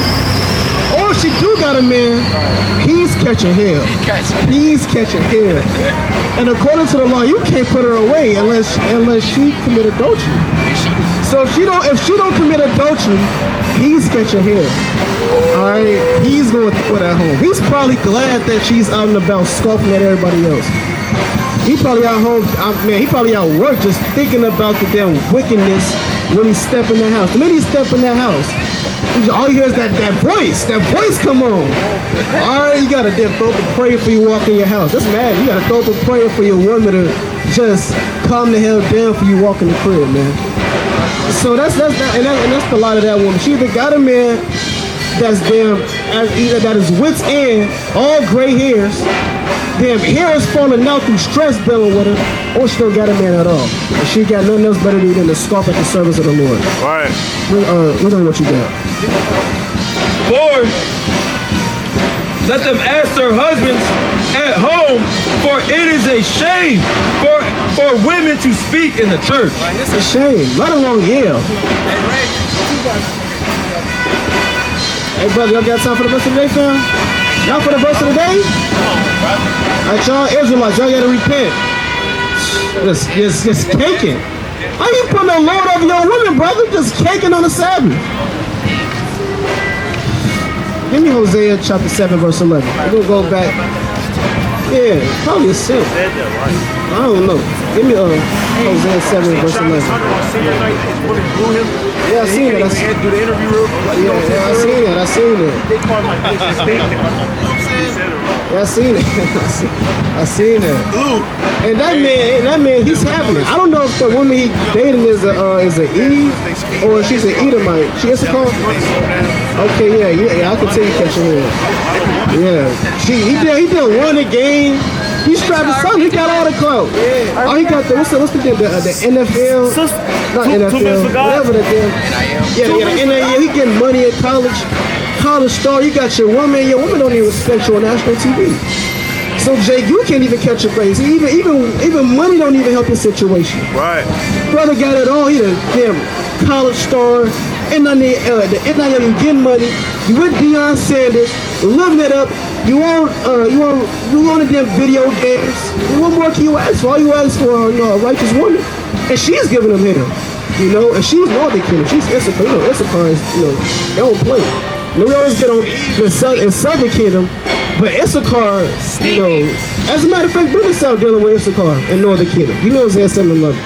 or she do got a man. He's catching hell. He's catching hell. And according to the law, you can't put her away unless she commit adultery. So if she don't commit adultery, he's catching hell. All right, he's going to put at home. He's probably glad that she's out and about scoffing at everybody else. He probably at home, he probably at work just thinking about the damn wickedness when he step in the house. The minute he step in that house, all you hear is that voice. That voice come on. All right, you got to throw up a prayer for you walk in your house. That's mad. You got to throw up a prayer for your woman to just calm the hell down for you walk in the crib, man. So that's the lot of that woman. She either got a man that's that is wits end, all gray hairs, damn hair is falling out through stress dealing with her, or she don't got a man at all. And she got nothing else better to do than to scoff at the service of the Lord. Right. We know what you got. Lord, let them ask their husbands at home, for it is a shame for women to speak in the church. It's a shame. Let alone yell. Hey, brother, y'all got time for the verse of the day, fam? Y'all for the verse of the day? Alright, y'all Israelites, y'all gotta repent. Just caking. How you putting a load over your women, brother? Just caking on the Sabbath. Give me Hosea chapter 7, verse 11. We're gonna go back. Yeah, probably a sin. I don't know. Give me Hosea 7 verse 11. Yeah, I seen it. I had to do the interview real quick. Yeah, I seen it. I seen it. They call him like this. Yeah, I seen it. I seen it. And that man, he's having it. I don't know if the woman he dating is a Eve or she's an Edomite. She is a call. Okay, yeah. I can tell you catching her. Yeah, he done won the game. He's Travis Sutton. He got all the clout. Yeah. Oh, he got the what's the NFL? Not NFL. Whatever the damn. Yeah, the NIL. He getting money at college star. You got your woman. Your woman don't even respect you on national TV. So Jake, you can't even catch a break. Even money don't even help your situation. Right. Brother got it all. He a damn college star. And then the NIL, you getting money. You with Deion Sanders, living it up. You want the damn video games. What more can you ask for? All you ask for a righteous woman, and she's giving them hitter. And she's Northern Kingdom. She's Issachar. Issachar is, they don't play. We always get on the Southern Kingdom, but Issachar, as a matter of fact, British out dealing with Issachar in Northern Kingdom. You know Hosea 7:11.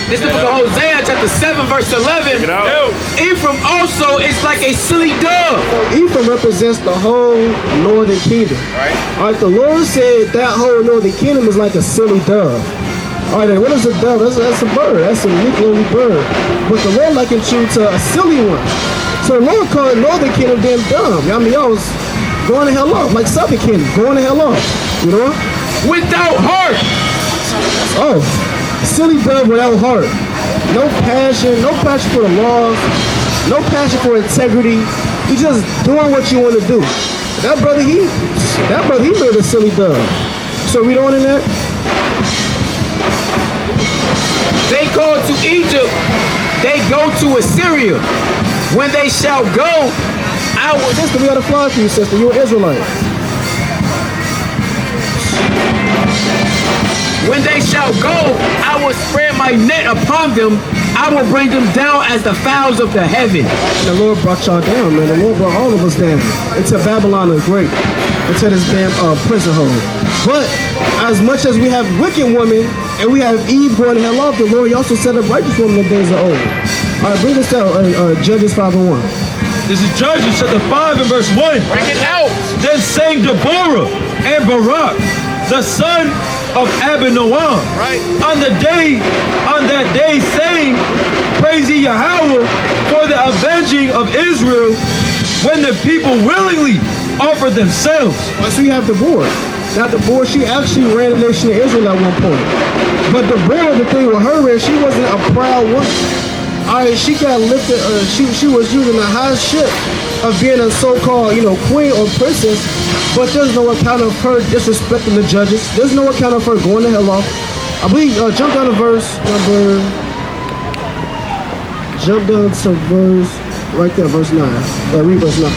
This is the book of Hosea, chapter 7, verse 11. Ephraim also is like a silly dove. Ephraim represents the whole Northern Kingdom. All right, the Lord said that whole Northern Kingdom is like a silly dove. All right, then what is a dove? That's a bird. That's a meek, lowly bird. But the Lord likened you to a silly one. So the Lord called Northern Kingdom damn dumb. I mean, y'all was going to hell off, like Southern Kingdom, going to hell off. Without heart. Oh. Silly dove without heart. No passion for the laws, no passion for integrity. You just doing what you want to do. That brother, he made a silly dove. So read on in that. They go to Egypt, they go to Assyria. When they shall go, I will. Sister, we got a fly for you, sister. You're an Israelite. When they shall go, I will spread my net upon them. I will bring them down as the fowls of the heaven. And the Lord brought y'all down, man. The Lord brought all of us down into Babylon the Great, into this damn prison hole. But as much as we have wicked women and we have Eve going to hell off, the Lord also set up righteous women in the days of old. All right, bring this out, Judges 5:1. This is Judges chapter 5 and verse 1. Bring it out. Then sang Deborah and Barak, the son of Abinoam, on that day saying, praise ye Yahweh for the avenging of Israel, when the people willingly offered themselves. So you have Deborah. Now Deborah, she actually ran the nation of Israel at one point. But Deborah, the thing with her is she wasn't a proud woman. Alright, she got lifted, she was using the high ship of being a so-called, queen or princess, but there's no account of her disrespecting the judges. There's no account of her going to hell off. I believe, jump down to verse, right there, verse 9. Read verse 9.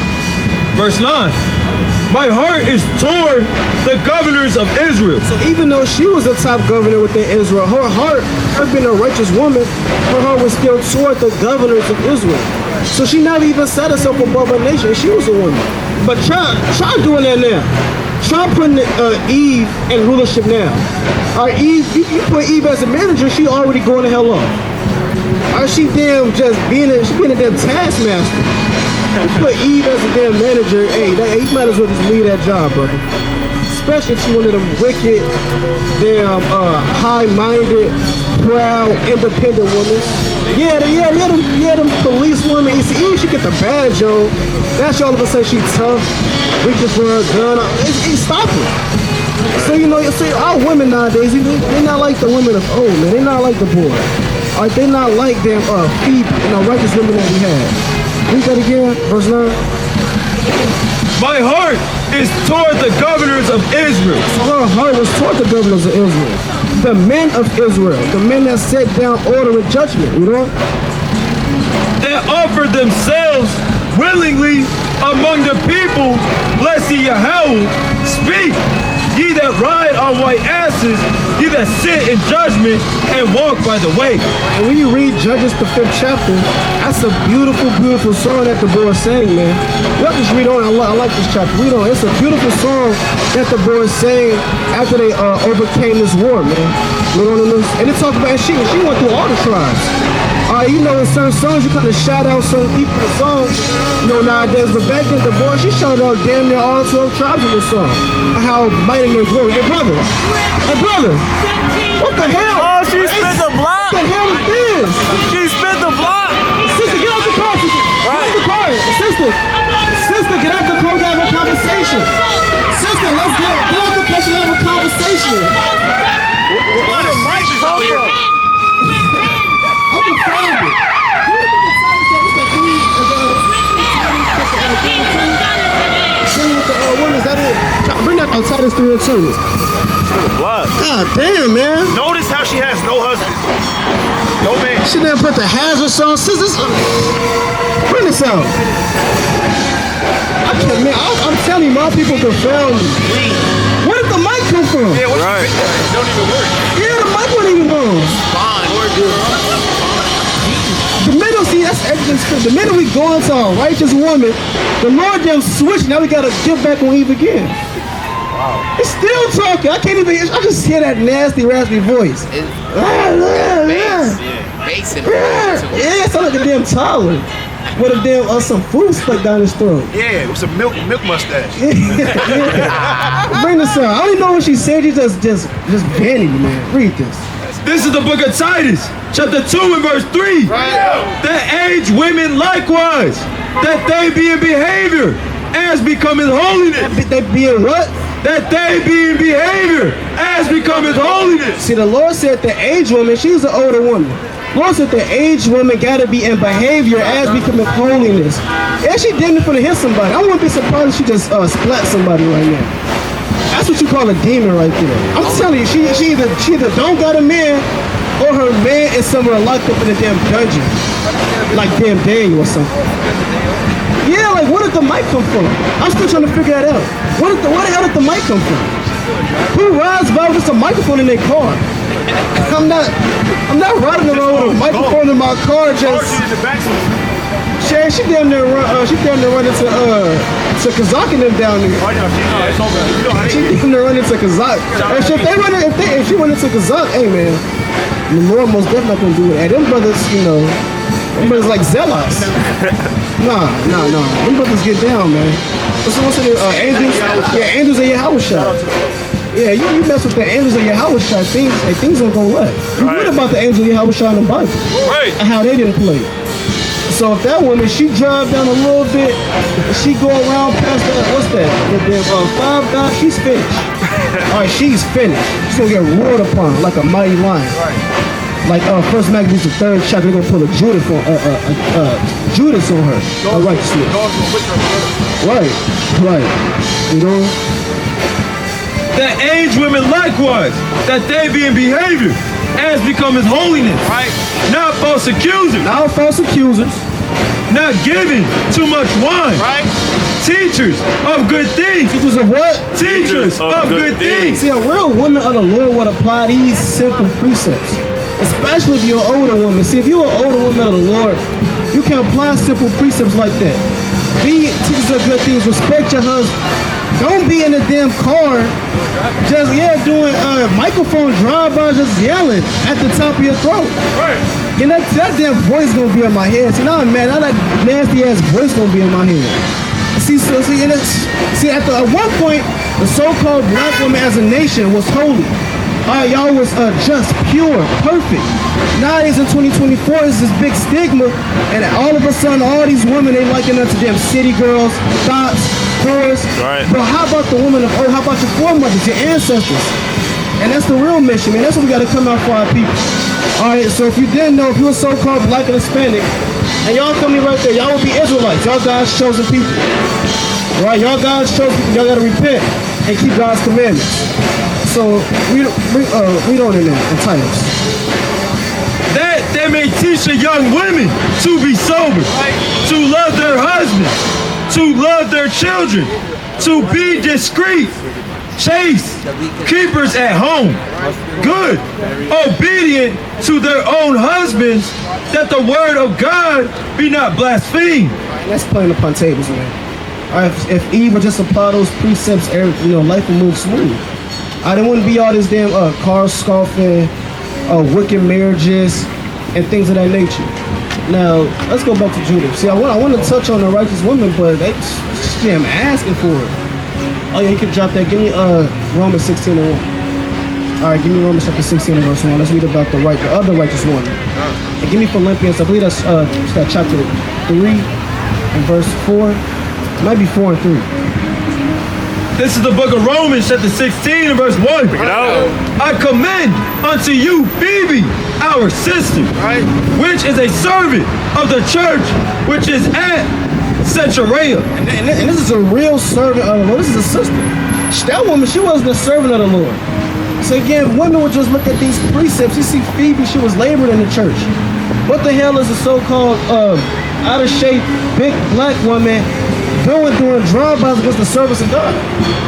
Verse 9. My heart is toward the governors of Israel. So even though she was the top governor within Israel, her heart, her being a righteous woman, her heart was still toward the governors of Israel. So she never even set herself above a nation. She was a woman. But try doing that now. Try putting Eve in rulership now. Eve, you put Eve as a manager, she already going to hell off. She damn just being a damn taskmaster. You put Eve as a damn manager, you might as well just leave that job, brother. Especially if you're one of them wicked, damn, high-minded, proud, independent women. Yeah, them police women. You see, Eve, she get the badge, yo. That's all of a sudden she tough, reaching for her gun. Stop it. So, our women nowadays, they're not like the women of old, man. They're not like the boy. They're not like them Phoebe, righteous women that we had. Read that again, verse 9. My heart is toward the governors of Israel. Her heart was toward the governors of Israel. The men of Israel. The men that set down order and judgment, They offered themselves willingly among the people. Bless ye Yahweh. Speak. ye that ride on white asses, ye that sit in judgment and walk by the way. And when you read Judges, the 5th chapter, that's a beautiful, beautiful song that the boy sang, man. Y'all just read on. I like this chapter. Read on. It's a beautiful song that the boy sang after they overcame this war, man. Read on in this. And it talks about, and she went through all the tribes. You know, in certain songs, you kind of shout out certain people in the song, you know, nowadays. But back then, the boy, she shouted out damn near all 12 tribes in the song. How mighty their glory. Hey, brother. What the hell? Oh, she spit the block. What the hell is this? She spit the block. Sister, get out the car, sister. Get out the car. Sister, get out the car, we gotta have a conversation. Sister, let's get out the car, we have a conversation. Where the mic come from? I'm the father. Is that it? Bring that outside this 3 and 2. Blood. God damn, man. Notice how she has no husband. No man. She didn't put the hazards on. Sisters, bring this out. I can't, man. I'm telling you, my people confound me. Where did the mic come from? Yeah, what right. Don't even work. Yeah, the mic wasn't even on. Fine. The minute, see, that's evidence. The minute we go into a righteous woman, the Lord then switch. Now we gotta get back on Eve again. Wow. It's still talking. I can't even. I just hear that nasty, raspy voice. Bass and yeah, it sounds like a damn toddler with a damn some food stuck down his throat. Yeah, with some milk mustache. Yeah. Bring this out. I don't even know what she said. She just banning me, man. Read this. This is the book of Titus, chapter 2 and verse 3. Right. That age women likewise, that they be in behavior as becoming holiness. They be in what? That they be in behavior as becoming holiness. See, the Lord said the aged woman, she's an older woman. The Lord said the aged woman gotta be in behavior as becoming holiness. Yeah, she did it for to hit somebody. I wouldn't be surprised if she just splat somebody right now. That's what you call a demon right there. I'm telling you, she either don't got a man, or her man is somewhere locked up in a damn dungeon, like damn Daniel or something. Yeah, like where did the mic come from? I'm still trying to figure that out. Where the hell did the mic come from? Who rides by with just a microphone in their car? I'm not riding around with a microphone in my car. Just she damn near run into Kazak and them down there. She damn near run into Kazak. If she run into Kazak, hey man, the Lord most definitely not gonna do it. Hey, them brothers, you know, them brothers like zealots. Nah. Them brothers get down, man. What's it? Angels? Yeah, angels in your house shot. Yeah, you mess with the angels of Yahweh shot, things don't go left. You read about the angels of Yahweh shot in the Bible. Right. And how they didn't play. So if that woman, she drive down a little bit, she go around past that, what's that? The Five Guys, she's finished. Alright, she's finished. She's gonna get roared upon like a mighty lion. Right. Like First Maccabees, the 3rd chapter, they're gonna pull a Judas on her. Righteousness. Right. You know? That aged women likewise, that they be in behavior as becoming holiness. Right. Not false accusers. Not giving too much wine. Right. Teachers of good things. Teachers of what? Teachers of good things. See, a real woman of the Lord would apply these simple precepts. Especially if you're an older woman. See, if you're an older woman of the Lord, you can apply simple precepts like that. Be teachers of good things. Respect your husband. Don't be in the damn car just, doing microphone drive-bys, just yelling at the top of your throat. Right. And that damn voice gonna be in my head. See, now I'm mad. Now that nasty-ass voice gonna be in my head. At one point, the so-called black woman as a nation was holy. Y'all was just, pure, perfect. Nowadays in 2024, it's this big stigma, and all of a sudden, all these women, they liken us to them city girls, thoughts, whores. Right. But how about the women of earth? How about your foremothers, your ancestors? And that's the real mission, man. That's what we got to come out for our people. All right, so if you didn't know, if you were so-called black and Hispanic, and y'all tell me right there, y'all would be Israelites. Y'all God's chosen people. All right, y'all God's chosen people. Y'all got to repent and keep God's commandments. So read on in there in Titus. That they may teach the young women to be sober, to love their husbands, to love their children, to be discreet, chaste, keepers at home, good, obedient to their own husbands, that the word of God be not blasphemed. That's playing upon tables, man. All right, if Eve would just apply those precepts, life would move smooth. There wouldn't be all this damn car scoffing, wicked marriages, and things of that nature. Now, let's go back to Judah. See, I want to touch on the righteous women, but they just damn asking for it. Oh yeah, you can drop that. Give me Romans 16 and 1. All right, give me Romans chapter 16 and verse 1. Let's read about the other righteous woman. And give me Philippians, I believe that's chapter 3 and verse 4. It might be 4 and 3. This is the book of Romans, chapter 16 and verse 1. I commend unto you Phoebe, our sister, which is a servant of the church, which is at Caesarea. And this is a real servant of the Lord. This is a sister. That woman, she wasn't a servant of the Lord. So again, women would just look at these precepts. You see Phoebe, she was laboring in the church. What the hell is a so-called out of shape, big black woman doing drive-bys against the service of God?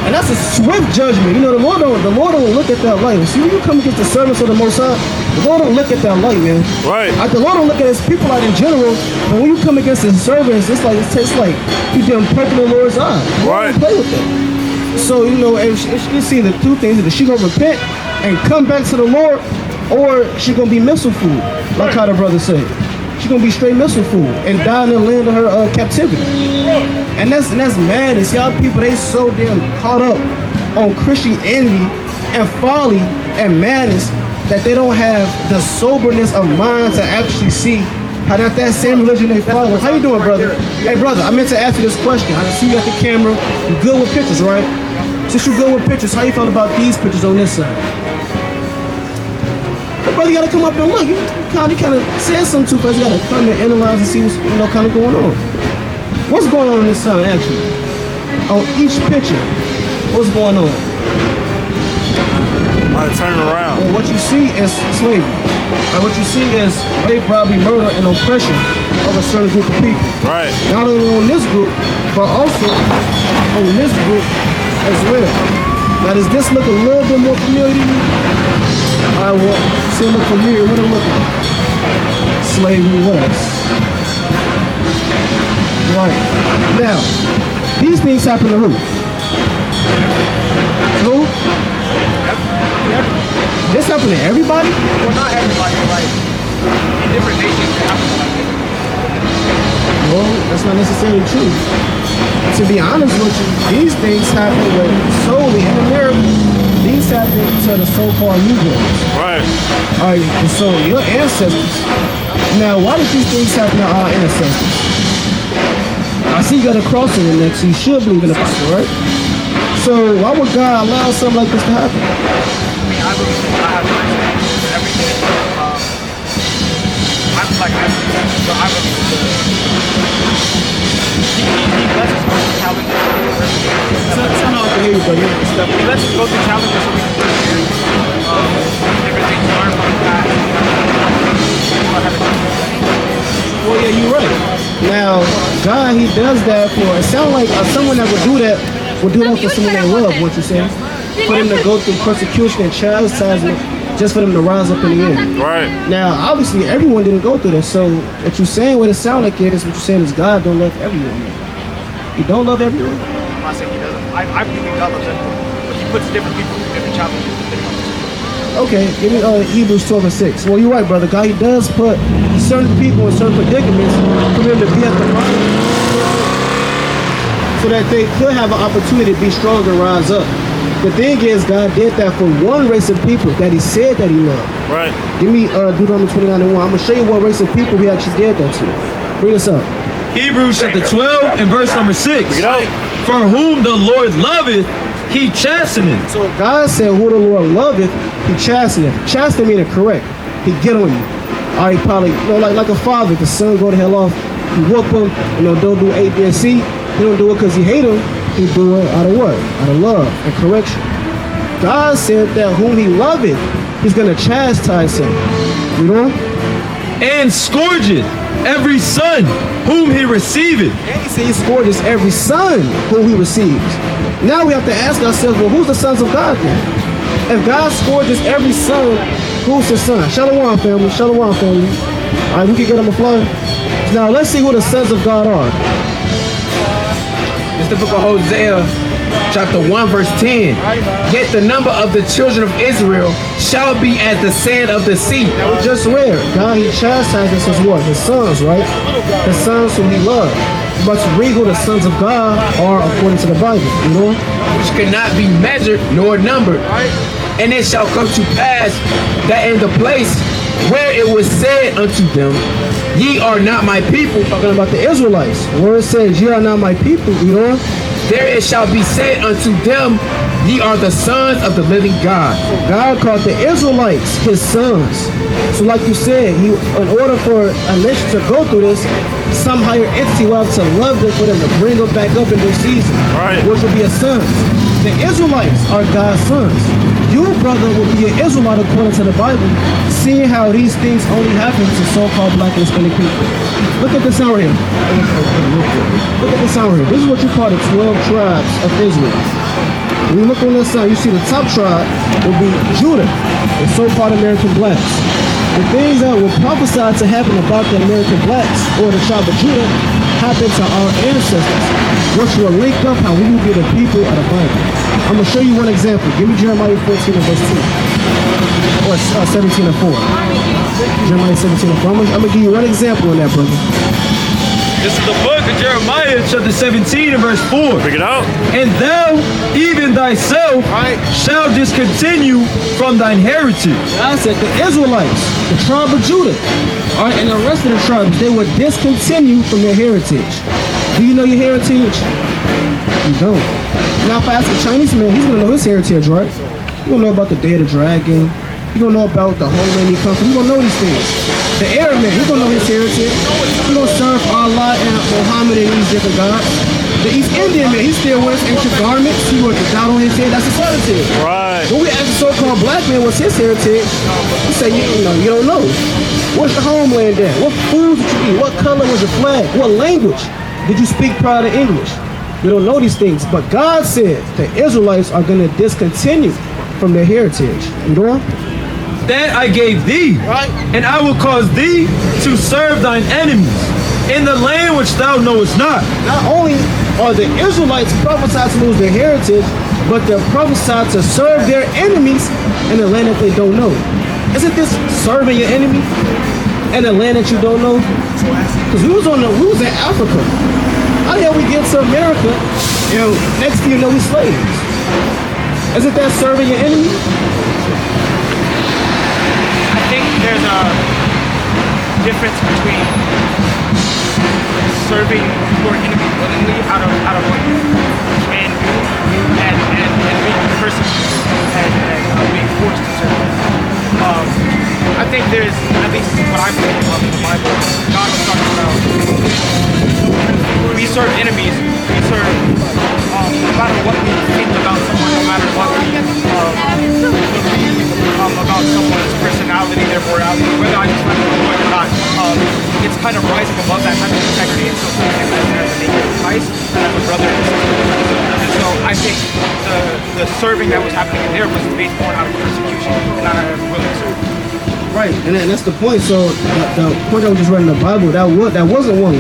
And that's a swift judgment. You know, the Lord don't look at that light. See, when you come against the service of the Most High, the Lord don't look at that light, man. Right. The Lord don't look at his people out in general, but when you come against his servants, it tastes like you done poking the Lord's eye. Right. Play with that. So, you know, if you see the two things, either she gonna repent and come back to the Lord, or she gonna be missile food, like how the brother said. She gonna be straight missile food and die in the land of her captivity. And that's madness. Y'all people, they so damn caught up on Christianity and folly and madness that they don't have the soberness of mind to actually see how that same religion they follow. How you doing, brother? Hey, brother, I meant to ask you this question. I see you got the camera. You good with pictures, right? Since you good with pictures, how you feel about these pictures on this side? Brother, you gotta come up and look. You kind of said something too, but you gotta come and analyze and see what's kind of going on. What's going on this side, actually? On each picture, what's going on? Turn it around. Well, what you see is slavery. What you see is rape, robbery, murder, and oppression of a certain group of people. Right. Not only on this group, but also on this group as well. Now, does this look a little bit more familiar to you? I will see it look familiar. What I'm looking at? Slavery, what else? Right. Now, these things happen to who? Who? This happened to everybody? Well, not everybody, like in different nations they happen like it. Well, that's not necessarily true. To be honest with you, these things happen solely in America. These happen to the so-called Negroes. Right. All right, so your ancestors. Now, why did these things happen to our ancestors? I see you got a cross in your neck, so you should believe in the Bible, right? So why would God allow something like this to happen? I believe that I have to understand everything. I'm like so I believe he lets us go through challenges. Turn off the heat, buddy. He lets us go through challenges so we can learn different things to learn from the past. Well, yeah, you're right. Now, God, he does that for, it sounds like someone that would do that for someone they love, what you saying? For them to go through persecution and chastisement just for them to rise up in the end. Right. Now, obviously, everyone didn't go through this. So what you're saying, what it sounds like it is, what you're saying is God don't love everyone. He don't love everyone. I'm not saying he doesn't. I believe God loves everyone, but he puts different people through different challenges. Okay, give me Hebrews 12 and 6. Well, you're right, brother. God, he does put certain people in certain predicaments for them to be at the bottom so that they could have an opportunity to be strong and rise up. The thing is, God did that for one race of people that he said that he loved. Right. Give me Deuteronomy 29 and 1. I'm going to show you what race of people he actually did that to. Bring us up. Hebrews chapter 12 and verse number 6. For whom the Lord loveth, he chasteneth. So God said, who the Lord loveth, he chasteneth. Chasten meaning correct. He get on you. Or he probably, like a father, the son go the hell off, he whoop him, don't do A, B, and C. He don't do it because he hate him. He do it out of what? Out of love and correction. God said that whom he loveth, he's going to chastise him. You know? And scourgeth every son whom he receiveth. And he said he scourges every son whom he receives. Now we have to ask ourselves, well, who's the sons of God then? If God scourges every son, who's his son? Shalom, family. Shalom, family. All right, we can get them a flood. Now let's see who the sons of God are. It's the book of Hosea, chapter 1, verse 10. Yet the number of the children of Israel shall be as the sand of the sea. Now we just read, God, he chastises his what? His sons, right? His sons whom he loved. But to read who the sons of God are according to the Bible, you know? Which cannot be measured nor numbered. And it shall come to pass that in the place where it was said unto them, ye are not my people, Talking about the Israelites, where it says, ye are not my people, you know? there it shall be said unto them, ye are the sons of the living God. God called the Israelites his sons. So like you said, in order for a nation to go through this, some higher entity will have to love them for them to bring them back up in their season, Right. which will be a sons. The Israelites are God's sons. You, brother, will be an Israelite according to the Bible, seeing how these things only happen to so-called black and Hispanic people. Look at this out here. Look at this out here. This is what you call the 12 tribes of Israel. When you look on this side, you see the top tribe will be Judah, the so-called American blacks. The things that were prophesied to happen about the American blacks or the tribe of Judah happened to our ancestors, which will link up how we will be the people of the Bible. I'm going to show you one example. Give me Jeremiah 14 and verse 2. Or 17 and 4. Jeremiah 17 and 4. I'm going to give you one example in that, brother. This is the book of Jeremiah, chapter 17 and verse 4. Bring it out. And thou, even thyself, shall discontinue from thine heritage. I said the Israelites, the tribe of Judah, all right, and the rest of the tribes, they would discontinue from their heritage. Do you know your heritage? You don't. Now, if I ask a Chinese man, he's going to know his heritage, right? He's going to know about the Day of the Dragon. He's going to know about the homeland he comes from. He's going to know these things. The Arab man, he's going to know his heritage. He's going to serve Allah and Muhammad and these different gods. The East Indian man, he still wears ancient garments. He wears the dot on his head. That's his heritage. Right. When we ask the so-called black man what's his heritage, he say, you don't know. What's your homeland at? What foods did you eat? What color was your flag? What language did you speak prior to English? We don't know these things, but God said the Israelites are going to discontinue from their heritage. You know? That I gave thee, and I will cause thee to serve thine enemies in the land which thou knowest not. Not only are the Israelites prophesied to lose their heritage, but they're prophesied to serve their enemies in a land that they don't know. Isn't this serving your enemy in a land that you don't know? Because we was in Africa. How the hell we get to America and next thing you know we slaves? Isn't that serving your enemy? I think there's a difference between serving your enemy willingly out of what you can do and being persecuted and being forced to serve. I think there's, at least what I believe about in the Bible, God was talking about we serve enemies, we serve no matter what we think about someone, no matter what we believe about someone's personality, their morality, whether I just find it or not, it's kind of rising above that type of integrity and still seeing him as a naked Christ and as a brother and sister. And so I think the serving that was happening in there was based more out of persecution and not out of willing service. Right, and that's the point. So the point that we just read in the Bible, that wasn't one.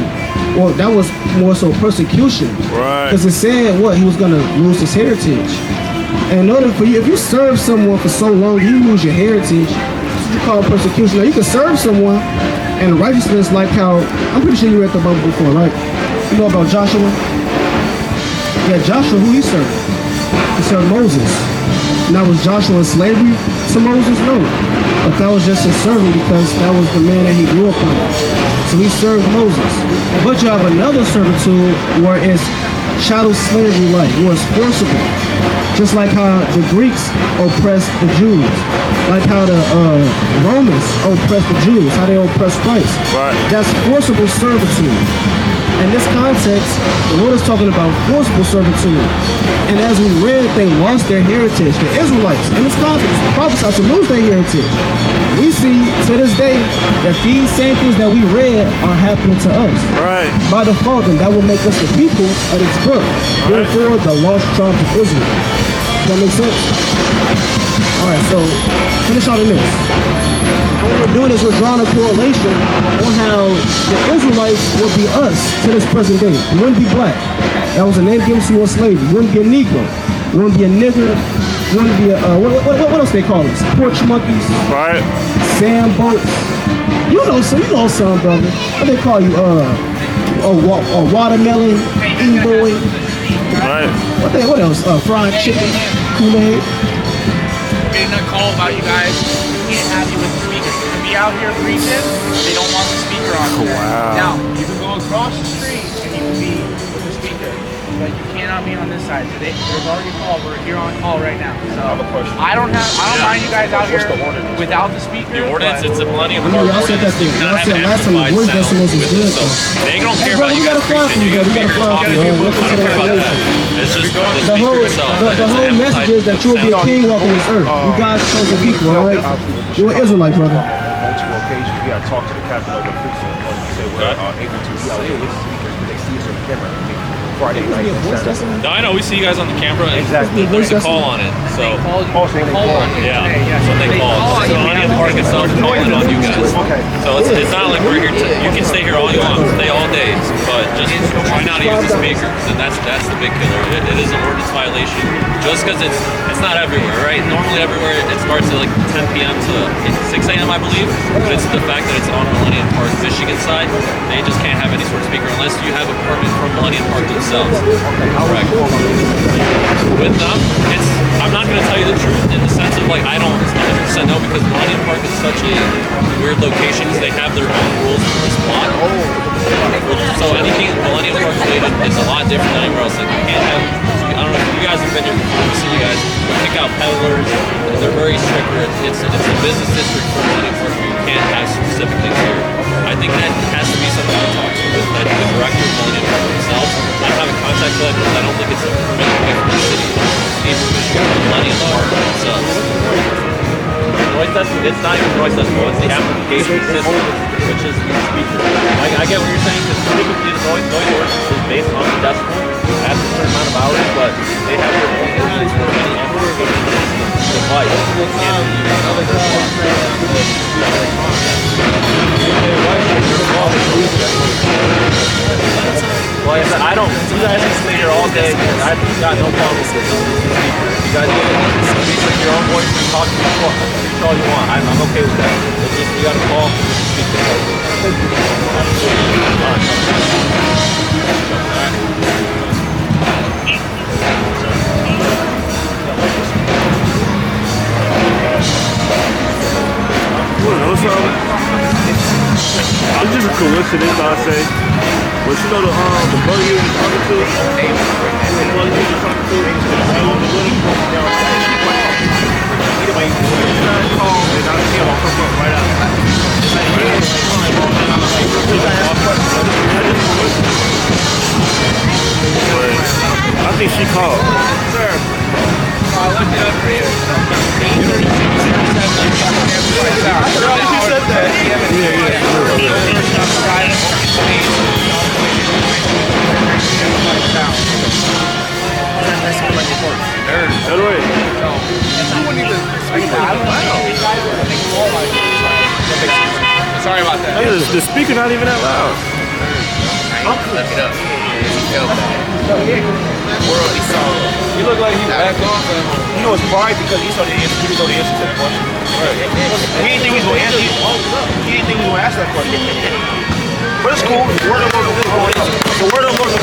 Well, that was more so persecution. Right. Because it said what? He was going to lose his heritage. And in order for you, if you serve someone for so long, you lose your heritage. That's what you call persecution. Now, you can serve someone in righteousness like how, I'm pretty sure you read the Bible before, right? You know about Joshua? Yeah, Joshua, who he served? He served Moses. Now, was Joshua in slavery to Moses? No. But that was just his servant because that was the man that he grew up under. So he served Moses. But you have another servitude where it's chattel slavery like, where it's forcible. Just like how the Greeks oppressed the Jews. Like how the Romans oppressed the Jews, how they oppressed Christ. Right. That's forcible servitude. in this context, the Lord is talking about forcible servitude. And as we read, they lost their heritage. The Israelites, in this context, prophesied to lose their heritage. We see to this day that these same things that we read are happening to us. Right. By default, and that will make us the people of this book. Therefore, the lost tribes of Israel. Does that make sense? Alright, so finish out in this. What we're doing is we're drawing a correlation on how the Israelites would be us to this present day. We wouldn't be black. That was a name given to us slavery. We wouldn't be a Negro. We wouldn't be a nigger. We wouldn't be a, what else they call us? Porch monkeys. Right. Sand boats. You know some, brother. What they call you? A watermelon, eating boy. Right. What else? Fried chicken, Kool-Aid. Getting a call about you guys. We can't have you with the speaker. You're gonna be out here preaching. They don't want the speaker on. Wow. Now you can go across the street and you can be with the speaker, but you cannot be on this side. Today there's already a call. We're here on call right now. So I have a question. I don't mind you guys out here without the speaker. The ordinance, it's a millennium I know y'all ordinance. said that thing. You Y'all cannot said have last time the amplified voice sound decimals is with good. it. So they don't care Hey, about you brother, guys we got a preaching. fly You for you, got we got a fly speakers for talking. you. I Welcome to don't the care about that. revelation. It's just the The speaker whole, itself. the whole message is that you will be a king walking this earth. You guys chose the people, all right? You're an Israelite, brother. Multiple occasions, we got to talk to the captain of the precinct. You say we're able to be out here with speakers, but they see us on camera. Friday night. No, I know. We see you guys on the camera. And Exactly. there's a call on it. So Also, they call. yeah, that's what they call it. So Millennium Park itself is calling on you guys. Okay. So it's not like we're here to. You can stay here all you want, stay all day, but just try not to use the speakers, and that's the big killer. It is an ordinance violation, just because it's not everywhere, right? Normally everywhere it starts at like 10 p.m. to 6 a.m. I believe, but it's the fact that it's on Millennium Park, Michigan side. They just can't have any sort of speaker unless you have a permit from Millennium Park themselves. Correct. With them, I'm not going to tell you the truth in the sense of like I don't 100% know because Millennium Park is such a weird location because they have their own rules for this spot. So anything Millennium Park related is a lot different than anywhere else. Like you can't have, I don't know if you guys have been here before, we see you guys pick out peddlers. They're very strict. It's a business district for Millennium Park. You can't have specific things here. I think that has to be something to talk to with the director of Millennium Park themselves. I don't have a contact for that because I don't think it's a permit to get from the city. It's need permission from Millennium Park themselves. Noise decibel, it's not even noise decibel, it's the amplification system, which is the speaker. I get what you're saying because typically the noise ordinance is based on the decibel at a certain amount of hours, but they have their own ordinance for any amplification device. Like I said, you guys can stay here all day. I've got no problem with this. You guys get it. Speak with your own voice and talk to people. Preach all you want. I'm okay with that. It's just you got to call and speak to You know something? It's just a coincidence, I say. But you know the brother you was talking to? The brother you was talking to? Anyway, you call and I'll see him. I'll come up right out. I think she called. Sir. I looked it up for you. She said that. That way. Sorry about that. Hey, the speaker not even that loud. Look it up. You look like you backed off. You know it's pride because he didn't know the answer to that question. Right. He didn't think he was going to answer. He didn't think he was going to ask that question. But it's cool. The word of the Lord is